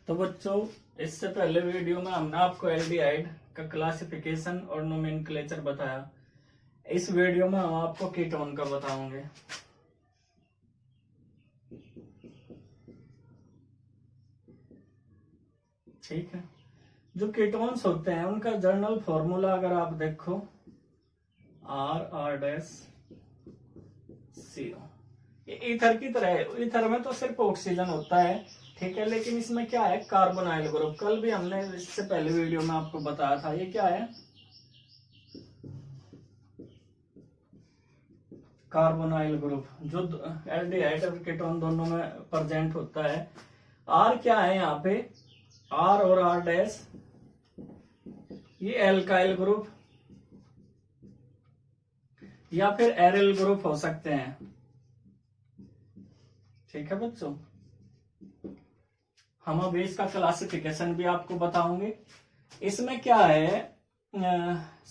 तो बच्चों, इससे पहले वीडियो में हमने आपको एल्डिहाइड का क्लासिफिकेशन और नोमेनक्लेचर बताया। इस वीडियो में हम आपको कीटोन का बताएंगे। ठीक है, जो कीटोन्स होते हैं उनका जर्नल फॉर्मूला अगर आप देखो R+CO। ये ईथर की तरह है। ईथर में तो सिर्फ ऑक्सीजन होता है, ठीक है, लेकिन इसमें क्या है, कार्बोनाइल ग्रुप। कल भी हमने इससे पहले वीडियो में आपको बताया था। ये क्या है, कार्बोनाइल ग्रुप, जो एल्डिहाइड और कीटोन दोनों में प्रेजेंट होता है। आर क्या है यहाँ पे, आर और R', ये एल्काइल ग्रुप या फिर एरिल ग्रुप हो सकते हैं। ठीक है बच्चों, हम अब इसका क्लासिफिकेशन भी आपको बताओगे। इसमें क्या है,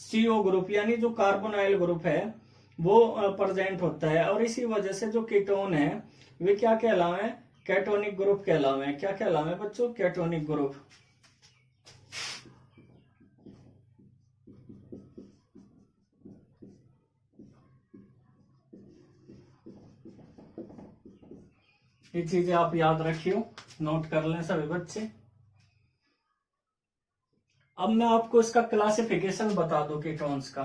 CO ग्रुप यानी जो कार्बोनाइल ग्रुप है वो प्रेजेंट होता है, और इसी वजह से जो कीटोन है वे क्या कहलावे, कैटोनिक ग्रुप कहलावे। क्या कहलावे बच्चों, कैटोनिक ग्रुप। ये चीजें आप याद रखियो, नोट कर लें सभी बच्चे। अब मैं आपको इसका क्लासिफिकेशन बता दूं कीटोन्स का।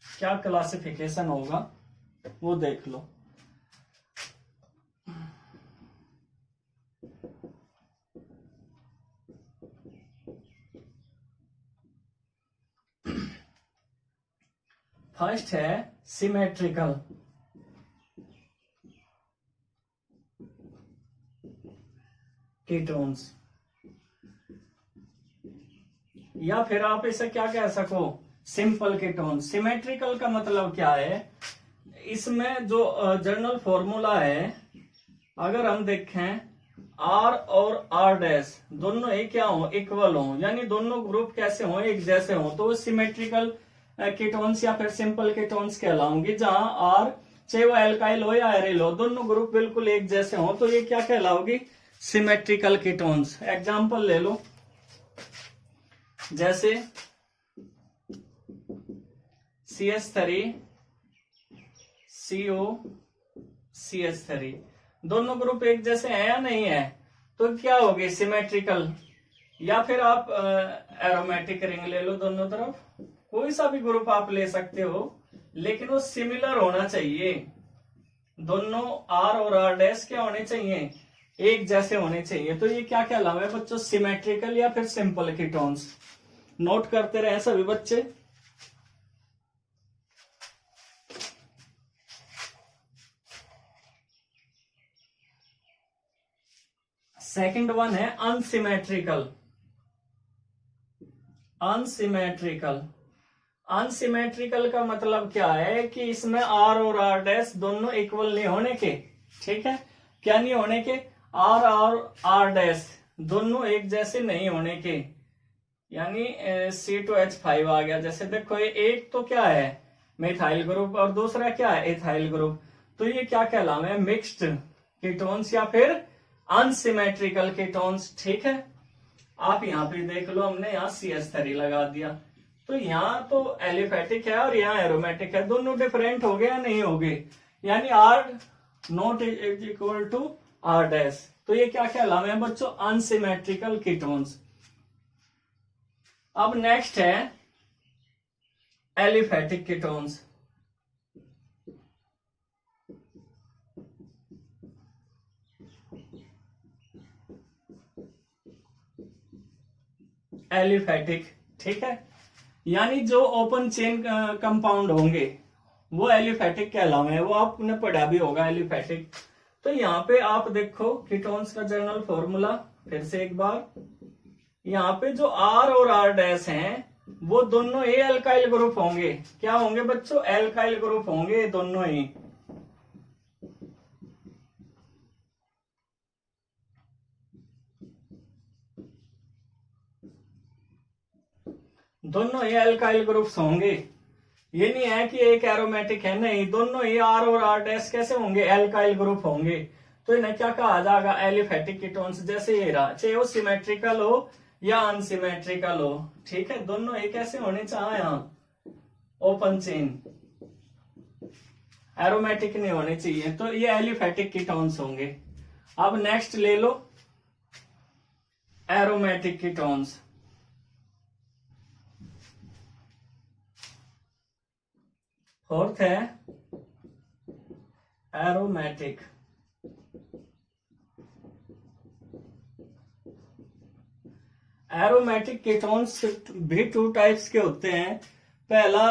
क्या क्लासिफिकेशन होगा वो देख लो। फर्स्ट है सिमेट्रिकल, कीटोन्स, या फिर आप इसे क्या कह सको, सिंपल कीटोन। सिमेट्रिकल का मतलब क्या है, इसमें जो जर्नल फॉर्मूला है अगर हम देखें, R और R' दोनों एक क्या हो, इक्वल हो, यानी दोनों ग्रुप कैसे हो, एक जैसे हो, तो सिमेट्रिकल कीटोन्स या फिर सिंपल कीटोन्स कहलाऊंगी। जहां R चाहे वो एल्काइल हो या एरिल हो, दोनों ग्रुप बिल्कुल एक जैसे हो, तो ये क्या कहलाओगी, सिमेट्रिकल कीटोन्स। एग्जाम्पल ले लो, जैसे CH3 CO CH3, दोनों ग्रुप एक जैसे हैं या नहीं है, तो क्या होगी, सिमेट्रिकल। या फिर आप एरोमेटिक रिंग ले लो, दोनों तरफ कोई सा भी ग्रुप आप ले सकते हो, लेकिन वो सिमिलर होना चाहिए। दोनों R और R' क्या होने चाहिए, एक जैसे होने चाहिए। तो ये क्या कहलावे बच्चों, सिमेट्रिकल या फिर सिंपल कीटोन्स। नोट करते रहे सभी बच्चे। सेकंड वन है अनसिमेट्रिकल। अनसिमेट्रिकल, अनसिमेट्रिकल का मतलब क्या है कि इसमें R और R' दोनों इक्वल नहीं होने के। ठीक है, क्या नहीं होने के, R और R' दोनों एक जैसे नहीं होने के, यानी C2H5 आ गया। जैसे देखो, ये एक तो क्या है, मिथाइल ग्रुप, और दूसरा क्या है, एथाइल ग्रुप। तो ये क्या कहलावे, मिक्स्ड कीटोन्स या फिर अनसिमेट्रिकल कीटोन्स। ठीक है, आप यहाँ पे देख लो, हमने यहाँ CH3 लगा दिया, तो यहाँ तो एलिफेटिक है और यहाँ एरोमेटिक है, दोनों डिफरेंट हो गए या नहीं हो गए, यानी R not is equal to R'। तो ये क्या कहलावे हैं बच्चों, अनसिमेट्रिकल कीटोन्स। अब नेक्स्ट है एलिफेटिक कीटोन्स। एलिफेटिक, ठीक है, यानी जो ओपन चेन कंपाउंड होंगे वो एलिफेटिक कहलावे, वो आपने पढ़ा भी होगा एलिफेटिक। तो यहाँ पे आप देखो कीटोन्स का जर्नल फॉर्मूला फिर से एक बार। यहाँ पे जो R और R' हैं वो दोनों ही एल्काइल ग्रुप होंगे। क्या होंगे बच्चों, एल्काइल ग्रुप होंगे दोनों ही। दोनों ही एल्काइल ग्रुप्स होंगे। ये नहीं है कि एक एरोमेटिक है, नहीं, दोनों ही R और R' कैसे होंगे, एल्काइल ग्रुप होंगे। तो इन्हें क्या कहा जाएगा, एलिफेटिक कीटोन्स। जैसे ये रहा, चाहे वो सिमेट्रिकल हो या अनसिमेट्रिकल हो, ठीक है, दोनों एक ऐसे होने चाहिए, यहाँ ओपन चेन, एरोमेटिक नहीं होने चाहिए, तो ये एलिफेटिक कीटोन्स होंगे। अब नेक्स्ट ले लो एरोमेटिक कीटोन्स। फोर्थ है एरोमेटिक। एरोमेटिक कीटोन्स भी टू टाइप्स के होते हैं। पहला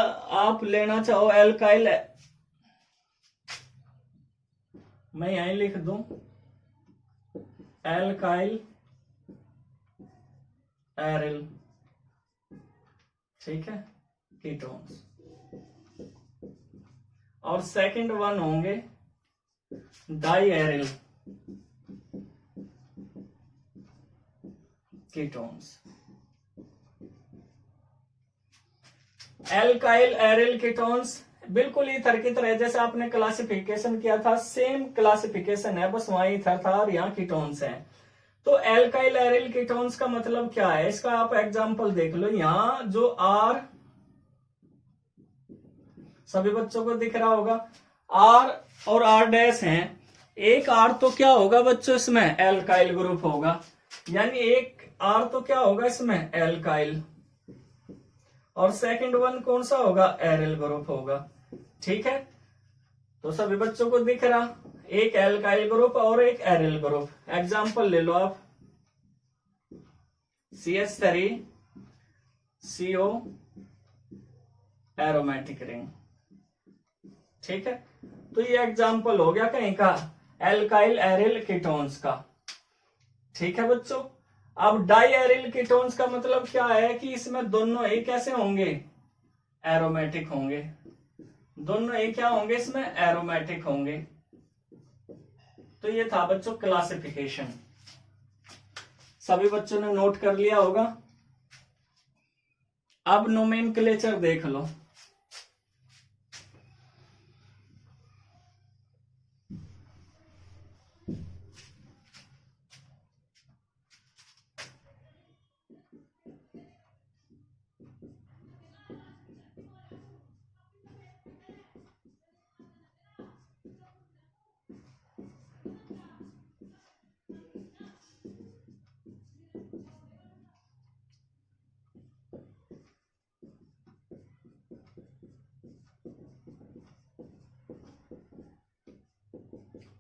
आप लेना चाहो एल्काइल, मैं यहीं लिख दूं एल्काइल एरिल, ठीक है, कीटोन्स। और सेकंड वन होंगे diaryl ketones. Alkyl aryl ketones बिल्कुल ईथर की तरह, जैसे आपने क्लासिफिकेशन किया था सेम क्लासिफिकेशन है, बस वहां ईथर था और यहाँ कीटोन्स हैं। तो एल्काइल एरिल कीटोन्स का मतलब क्या है, इसका आप एग्जांपल देख लो। यहाँ जो आर, सभी बच्चों को दिख रहा होगा, आर और आर डैश हैं। एक आर तो क्या होगा बच्चों, इसमें एल्काइल ग्रुप होगा, यानी एक आर तो क्या होगा इसमें, एल्काइल, और सेकंड वन कौन सा होगा, एरिल ग्रुप होगा, ठीक है। तो सभी बच्चों को दिख रहा, एक एल्काइल ग्रुप और एक एरिल ग्रुप। एग्जांपल ले लो आप, CH3 CO एरोमेटिक रिंग, ठीक है। तो ये एग्जांपल हो गया कहीं का, एल्काइल एरिल कीटोन्स का, ठीक है बच्चों। अब डाई एरिल कीटोन्स का मतलब क्या है कि इसमें दोनों एक कैसे होंगे, एरोमेटिक होंगे, दोनों एक क्या होंगे, इसमें एरोमेटिक होंगे। तो ये था बच्चों क्लासिफिकेशन, सभी बच्चों ने नोट कर लिया होगा। अब नोमेनक्लेचर देख लो।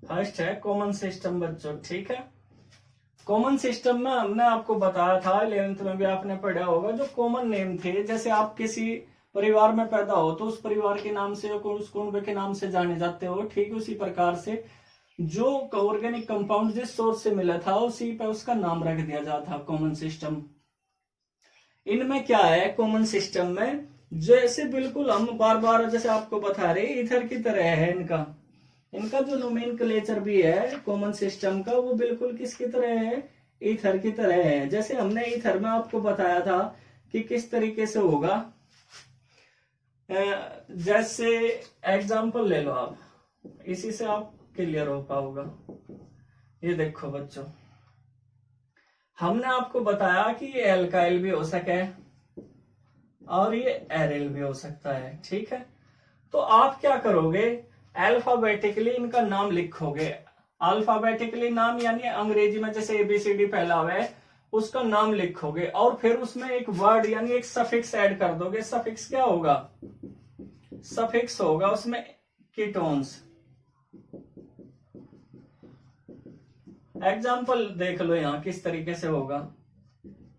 फर्स्ट है कॉमन सिस्टम बच्चों, ठीक है। कॉमन सिस्टम में हमने आपको बताया था, 11th में भी आपने पढ़ा होगा, जो कॉमन नेम थे, जैसे आप किसी परिवार में पैदा हो तो उस परिवार के नाम से, उस कुटुंब के नाम से जाने जाते हो, ठीक उसी प्रकार से जो ऑर्गेनिक कंपाउंड जिस सोर्स से मिला था उसी पे उसका नाम रख दिया जाता था, कॉमन सिस्टम। इनमें क्या है कॉमन सिस्टम में, जैसे बिल्कुल हम बार बार जैसे आपको बता रहे इथर की तरह है, इनका जो नोमेनक्लेचर भी है कॉमन सिस्टम का, वो बिल्कुल किसकी तरह है, ईथर की तरह है। जैसे हमने ईथर में आपको बताया था कि किस तरीके से होगा, जैसे एग्जांपल ले लो आप, इसी से आप क्लियर हो पाओगा। ये देखो बच्चों, हमने आपको बताया कि ये एल्काइल भी हो सके और ये एरिल भी हो सकता है, ठीक है। तो आप क्या करोगे, अल्फाबेटिकली इनका नाम लिखोगे। अल्फाबेटिकली नाम यानी अंग्रेजी में जैसे ABCD पहला हुआ है उसका नाम लिखोगे, और फिर उसमें एक वर्ड यानी एक सफिक्स ऐड कर दोगे। सफिक्स क्या होगा, सफिक्स होगा उसमें कीटोन्स। एग्जाम्पल देख लो यहां किस तरीके से होगा,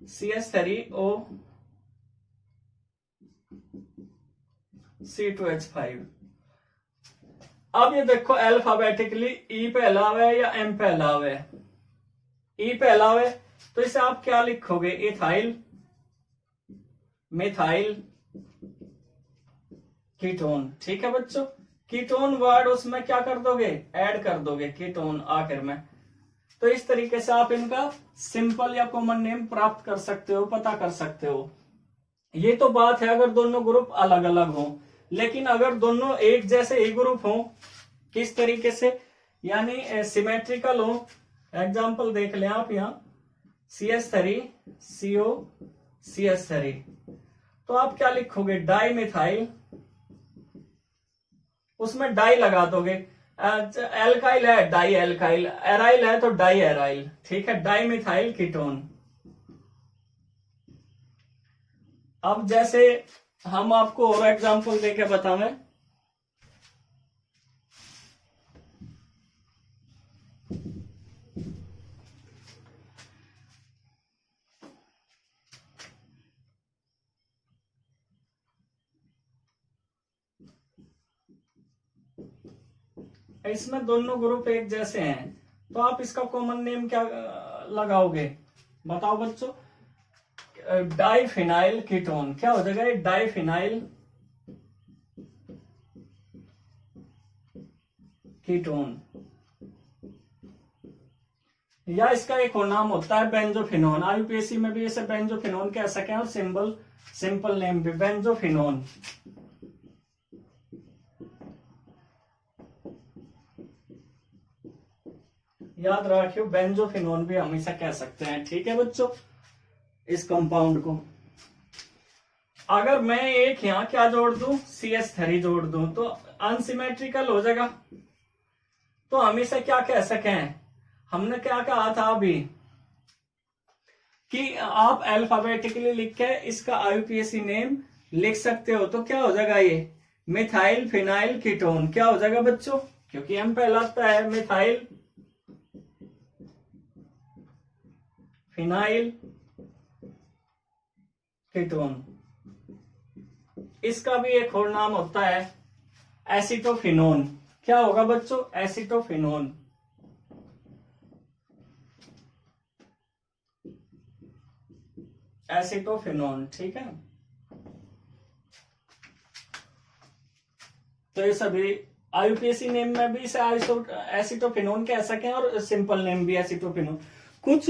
CH3O C2H5। अब ये देखो अल्फाबेटिकली E पे अलावा है या M पे अलावा है, E पे अलावा है, तो इसे आप क्या लिखोगे, इथाइल मिथाइल कीटोन, ठीक है बच्चों। कीटोन वर्ड उसमें क्या कर दोगे, ऐड कर दोगे कीटोन आखिर में। तो इस तरीके से आप इनका सिंपल या कॉमन नेम प्राप्त कर सकते हो, पता कर सकते हो। ये तो बात है अगर दोनों ग्रुप अलग अलग हो, लेकिन अगर दोनों एक जैसे एक ग्रुप हो, किस तरीके से, यानी सिमेट्रिकल हो। एग्जाम्पल देख लें आप यहाँ CH3 CO CH3, तो आप क्या लिखोगे, डाई मिथाइल, उसमें डाई लगा दोगे। एल्काइल है डाई एल्काइल, एराइल है तो डाई एराइल, ठीक है, डाई मिथाइल कीटोन। अब जैसे हम आपको और एग्जांपल देके बतावें, इसमें दोनों ग्रुप एक जैसे हैं, तो आप इसका कॉमन नेम क्या लगाओगे, बताओ बच्चों। डाइफिनाइल कीटोन, क्या हो जाएगा, डाइफिनाइल कीटोन। या इसका एक और नाम होता है बेंजोफिनोन, आईयूपीएससी में भी इसे बेंजोफिनोन कह सके, और सिंपल नेम भी बेंजोफिनोन। याद रखियो, बेंजोफिनोन भी हम इसे कह सकते हैं, ठीक है बच्चों, इस कंपाउंड को। अगर मैं एक यहां क्या जोड़ दूं, CH3 जोड़ दूं, तो अनसिमेट्रिकल हो जाएगा। तो हम इसे क्या कह सके हैं, हमने क्या कहा था अभी कि आप अल्फाबेटिकली लिख के इसका आईयूपीएसी नेम लिख सकते हो। तो क्या हो जाएगा, ये मिथाइल फिनाइल कीटोन क्या हो जाएगा बच्चों, क्योंकि हम पहला आता है मिथाइल फिनाइल कीटोन। इसका भी एक और नाम होता है एसिटोफिनोन, क्या होगा बच्चों, एसिटोफिनोन। एसिटोफिनोन, ठीक है। तो ये सभी आईयूपीएसी नेम में भी इसे एसिटोफिनोन कह सकें, और सिंपल नेम भी एसिटोफिनोन। कुछ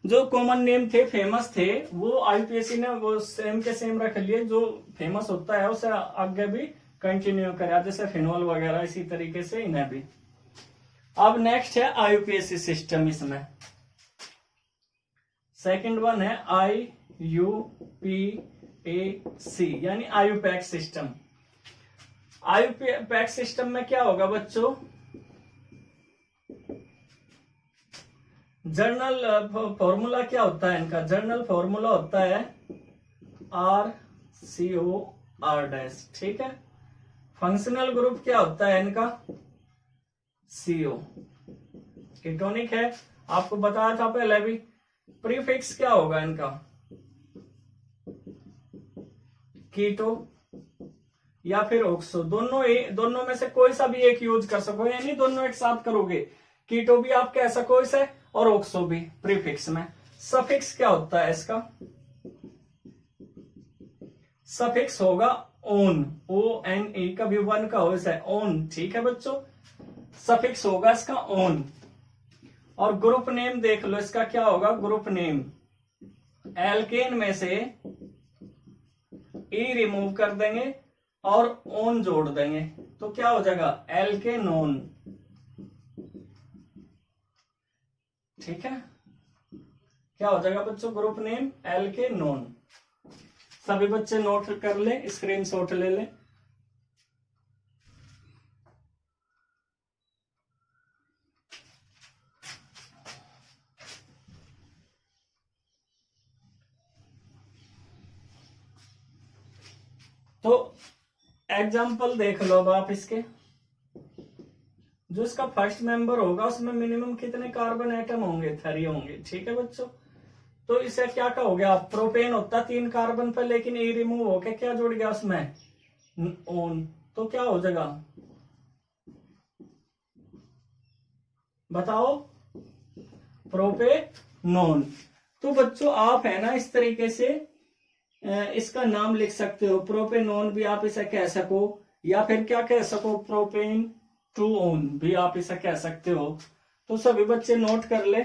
जो कॉमन नेम थे, फेमस थे, वो आईयूपीएसी ने वो सेम के सेम रख लिए, जो फेमस होता है उसे आगे भी कंटिन्यू करा, जैसे फिनोल वगैरह, इसी तरीके से इन्हें भी। अब नेक्स्ट है आईयूपीएसी सिस्टम, इसमें सेकंड वन है IUPAC, यानी आईयूपैक सिस्टम। आईयूपैक सिस्टम में क्या होगा बच्चों, जर्नल फॉर्मूला क्या होता है इनका, जर्नल फॉर्मूला होता है RCOR-, ठीक है। फंक्शनल ग्रुप क्या होता है इनका, CO, कीटोनिक है, आपको बताया था पहले भी। प्रीफिक्स क्या होगा इनका, कीटो या फिर ऑक्सो, दोनों में से कोई सा भी एक यूज कर सको, यानी दोनों एक साथ करोगे। कीटो भी आप कह सको इसे, और ऑक्सो भी प्रीफिक्स में। सफिक्स क्या होता है इसका, सफिक्स होगा ओन, ONE, कभी वन का हो इसे ओन, ठीक है बच्चों, सफिक्स होगा इसका ओन। और ग्रुप नेम देख लो, इसका क्या होगा, ग्रुप नेम एल्केन में से ई रिमूव कर देंगे और ओन जोड़ देंगे, तो क्या हो जाएगा, एल्केनोन, ठीक है। क्या हो जाएगा बच्चों, ग्रुप नेम एल्केनोन। सभी बच्चे नोट कर ले, स्क्रीनशॉट ले ले। तो एग्जाम्पल देख लो अब आप इसके, जो इसका फर्स्ट मेंबर होगा उसमें मिनिमम कितने कार्बन एटम होंगे, 3 होंगे, ठीक है बच्चों। तो इसे क्या कहोगे आप, प्रोपेन होता 3 कार्बन पर, लेकिन ए रिमूव होके क्या जुड़ गया उसमें, ओन, तो क्या हो जाएगा बताओ, प्रोपेनोन। तो बच्चों आप है ना इस तरीके से इसका नाम लिख सकते हो, प्रोपेनोन भी आप इसे कह सको, या फिर क्या कह सको, प्रोपेन टू ओन भी आप इसे कह सकते हो। तो सभी बच्चे नोट कर ले।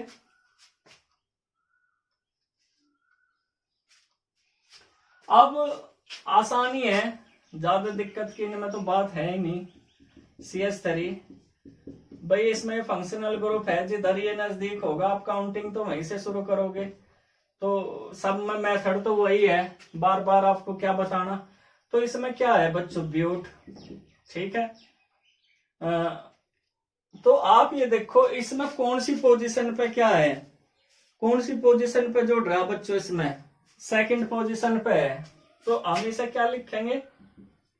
अब आसानी है, ज्यादा दिक्कत की इनमें तो बात है ही नहीं। CH3 भाई इसमें फंक्शनल ग्रुप है, जिधर ये नजदीक होगा आप काउंटिंग तो वहीं से शुरू करोगे। तो सब में मेथड तो वही है, बार बार आपको क्या बताना। तो इसमें क्या है बच्चों, ब्यूट, ठीक है। तो आप ये देखो इसमें कौन सी पोजीशन पे क्या है, कौन सी पोजीशन पे जोड़ रहा है बच्चों, इसमें सेकंड पोजीशन पे है। तो हम इसे क्या लिखेंगे,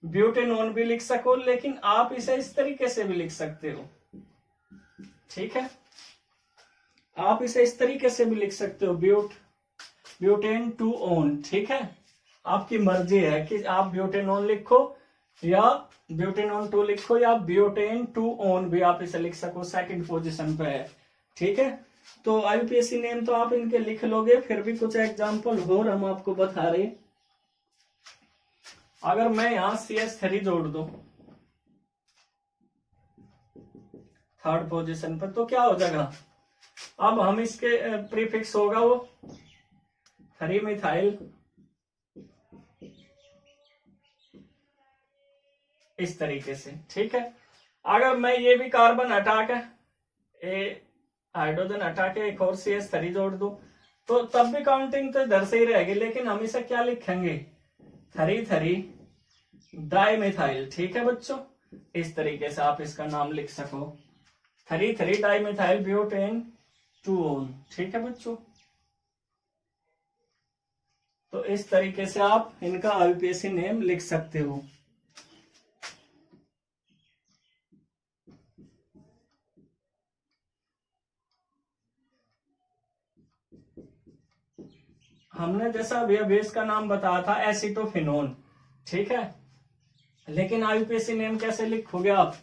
ब्यूटेनॉन भी लिख सको, लेकिन आप इसे इस तरीके से भी लिख सकते हो, ठीक है। आप इसे इस तरीके से भी लिख सकते हो, ब्यूटेन टू ओन, ठीक है। आपकी मर्जी है कि आप ब्यूटेनॉन लिखो या ब्यूटेनॉन 2 लिखो, या ब्यूटेन टू ओन भी आप इसे लिख सको, सेकंड पोजीशन पे है, ठीक है। तो आईयूपीएसी नेम तो आप इनके लिख लोगे, फिर भी कुछ एग्जांपल और हम आपको बता रहे। अगर मैं यहां CS3 जोड़ दूं थर्ड पोजीशन पर, तो क्या हो जाएगा, अब हम इसके प्रीफिक्स होगा वो 3 मिथाइल, इस तरीके से, ठीक है। अगर मैं ये भी कार्बन हटा के हाइड्रोजन हटा के एक और CS3 जोड़ दूं, तो तब भी काउंटिंग तो इधर से ही रहेगी, लेकिन हम इसे क्या लिखेंगे, 3 डाइमिथाइल, ठीक है बच्चों। इस तरीके से आप इसका नाम लिख सको, 3 डाइमिथाइल ब्यूटेन 2 ठीक है बच्चों। तो इस तरीके से आप इनका आईयूपीएसी नेम लिख सकते हो। हमने जैसा बेस का नाम बताया था एसिटोफिनोन, ठीक है। लेकिन आईयूपीएसी नेम कैसे लिखोगे आप,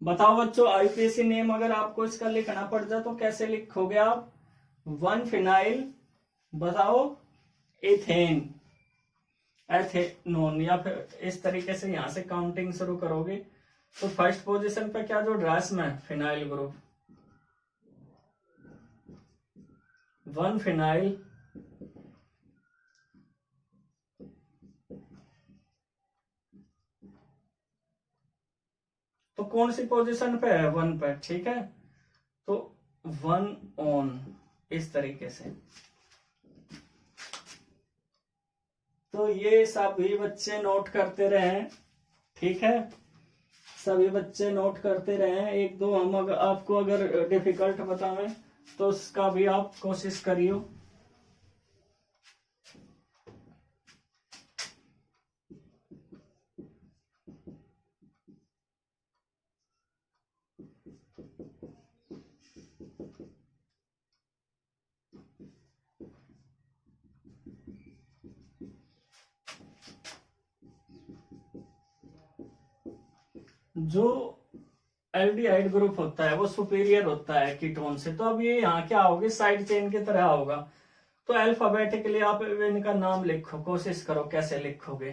बताओ बच्चों। आईयूपीएसी नेम अगर आपको इसका लिखना पड़ जाए तो कैसे लिखोगे आप, 1 फिनाइल, बताओ, एथेनोन, या फिर इस तरीके से यहां से काउंटिंग शुरू करोगे। तो फर्स्ट पोजीशन पे क्या जो ड्रास में फिनाइल ग्रुप, 1 फिनाइल, तो कौन सी पोजीशन पे है, 1 पे, ठीक है। तो 1 ऑन, इस तरीके से। तो ये सभी बच्चे नोट करते रहे, ठीक है, सभी बच्चे नोट करते रहे। एक दो हम आपको अगर डिफिकल्ट बतावें तो उसका भी आप कोशिश करियो। जो एल्डिहाइड ग्रुप होता है वो सुपीरियर होता है कीटोन से, तो अब ये यहाँ क्या होगी, साइड चेन की तरह होगा। तो अल्फाबेटिकली आप इनका नाम लिखो, कोशिश करो कैसे लिखोगे,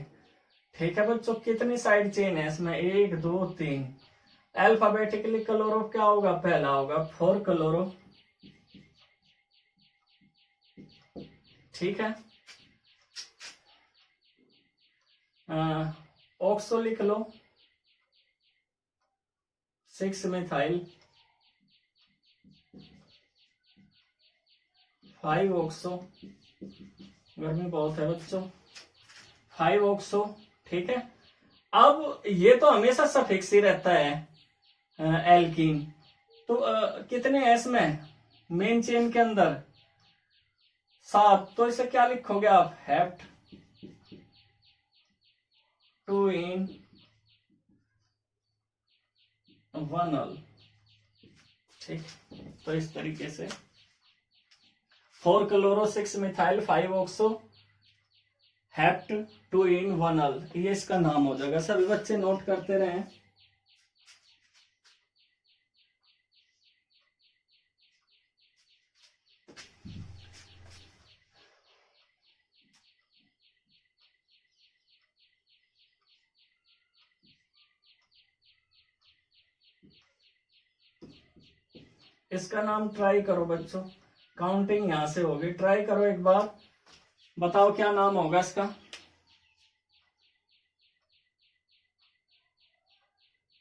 ठीक है बच्चों। कितनी साइड चेन है इसमें, 1 2 3। अल्फाबेटिकली क्लोरो क्या होगा, पहला होगा 4 क्लोरो, ठीक है। ऑक्सो लिख लो, 6 मिथाइल, 5 ऑक्सो, गर्मी बहुत है बच्चों, 5 ऑक्सो, ठीक है। अब ये तो हमेशा सफिक्स ही रहता है एल्कीन, तो कितने एस में मेन चेन के अंदर, 7। तो इसे क्या लिखोगे आप, हेप्ट 2 इन 1 अल, ठीक। तो इस तरीके से 4 क्लोरो 6 मिथाइल 5 ऑक्सो हेप्ट 2 इन 1 अल, ये इसका नाम हो जाएगा। सभी बच्चे नोट करते रहे। इसका नाम ट्राई करो बच्चों, काउंटिंग यहां से होगी, ट्राई करो एक बार, बताओ क्या नाम होगा इसका,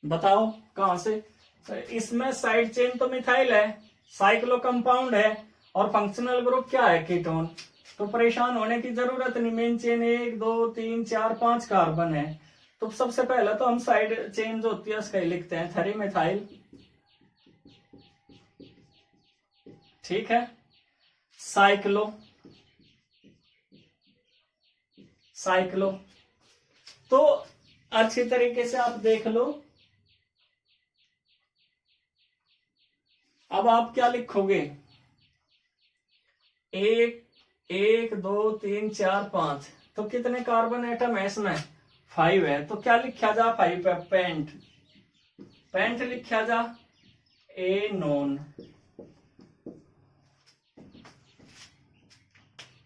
बताओ कहां से। तो इसमें साइड चेन तो मिथाइल है, साइक्लो कंपाउंड है, और फंक्शनल ग्रुप क्या है? कीटोन। तो परेशान होने की जरूरत नहीं, मेन चेन 1 2 3 4 5 कार्बन है। तो सबसे पहले तो हम साइड चेन जो होती है उसका ही लिखते हैं, थरी मिथाइल, ठीक है, साइक्लो, साइक्लो। तो अच्छी तरीके से आप देख लो। अब आप क्या लिखोगे? 1 2 3 4 5, तो कितने कार्बन एटम है इसमें? 5 है। तो क्या लिखा जा? 5 है, पेंट, पेंट लिखा जा, ए नॉन।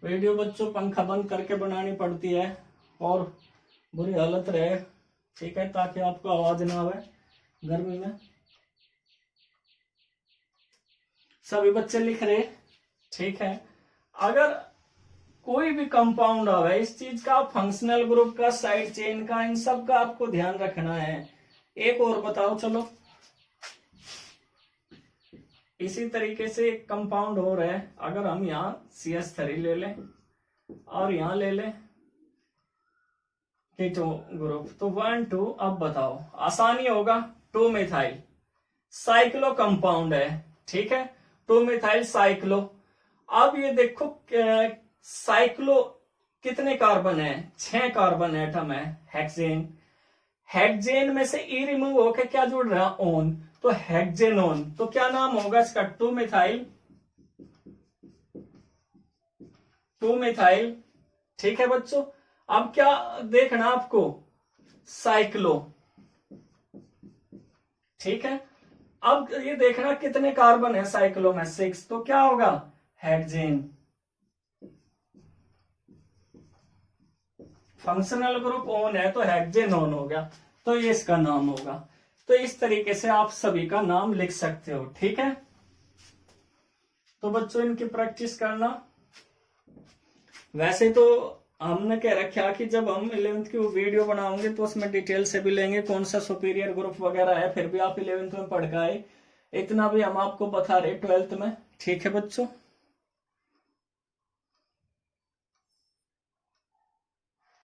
वीडियो बच्चों पंखा बंद करके बनानी पड़ती है और बुरी हालत रहे, ठीक है, ताकि आपको आवाज ना आवे गर्मी में। सभी बच्चे लिख रहे, ठीक है। अगर कोई भी कंपाउंड आवे, इस चीज का, फंक्शनल ग्रुप का, साइड चेन का, इन सब का आपको ध्यान रखना है। एक और बताओ, चलो इसी तरीके से एक कंपाउंड हो रहा है। अगर हम यहाँ CH3 ले लें और यहाँ ले लें कीटो ग्रुप, तो 1 2, अब बताओ, आसानी होगा। 2 मिथाइल साइक्लो कंपाउंड है, ठीक है, 2 मिथाइल साइक्लो। अब ये देखो साइक्लो कितने कार्बन है? 6 कार्बन एटम है, हेक्सेन। हेक्सेन में से ई रिमूव होकर क्या जुड़ रहा? ओन, तो हेक्सेनोन। तो क्या नाम होगा इसका? 2 मिथाइल, 2 मिथाइल, ठीक है बच्चों। अब क्या देखना आपको? साइक्लो, ठीक है। अब ये देखना कितने कार्बन है साइक्लो में? 6, तो क्या होगा? हेक्सेन। फंक्शनल ग्रुप ओन है तो हेक्सेनोन हो गया, तो ये इसका नाम होगा। तो इस तरीके से आप सभी का नाम लिख सकते हो, ठीक है। तो बच्चों इनकी प्रैक्टिस करना। वैसे तो हमने कह रखा कि जब हम 11th की वीडियो बनाओगे तो उसमें डिटेल से भी लेंगे कौन सा सुपीरियर ग्रुप वगैरह है, फिर भी आप 11th में पढ़ के आए, इतना भी हम आपको बता रहे 12th में, ठीक है बच्चों।